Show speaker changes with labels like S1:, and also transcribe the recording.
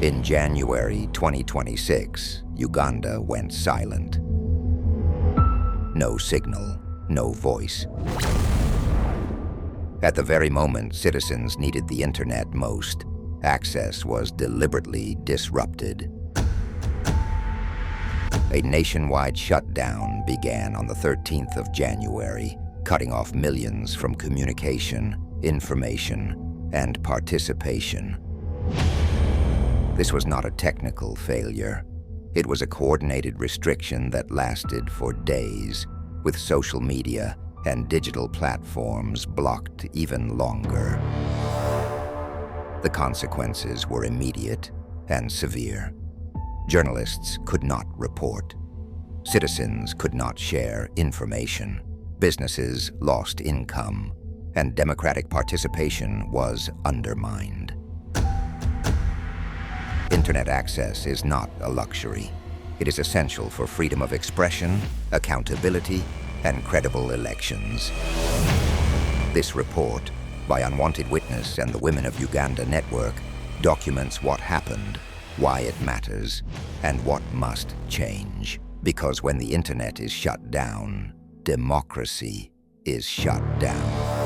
S1: In January 2026, Uganda went silent. No signal, no voice. At the very moment citizens needed the internet most, access was deliberately disrupted. A nationwide shutdown began on the 13th of January, cutting off millions from communication, information, and participation. This was not a technical failure. It was a coordinated restriction that lasted for days, with social media and digital platforms blocked even longer. The consequences were immediate and severe. Journalists could not report. Citizens could not share information. Businesses lost income, and democratic participation was undermined. Internet access is not a luxury. It is essential for freedom of expression, accountability, and credible elections. This report, by Unwanted Witness and the Women of Uganda Network, documents what happened, why it matters, and what must change. Because when the internet is shut down, democracy is shut down.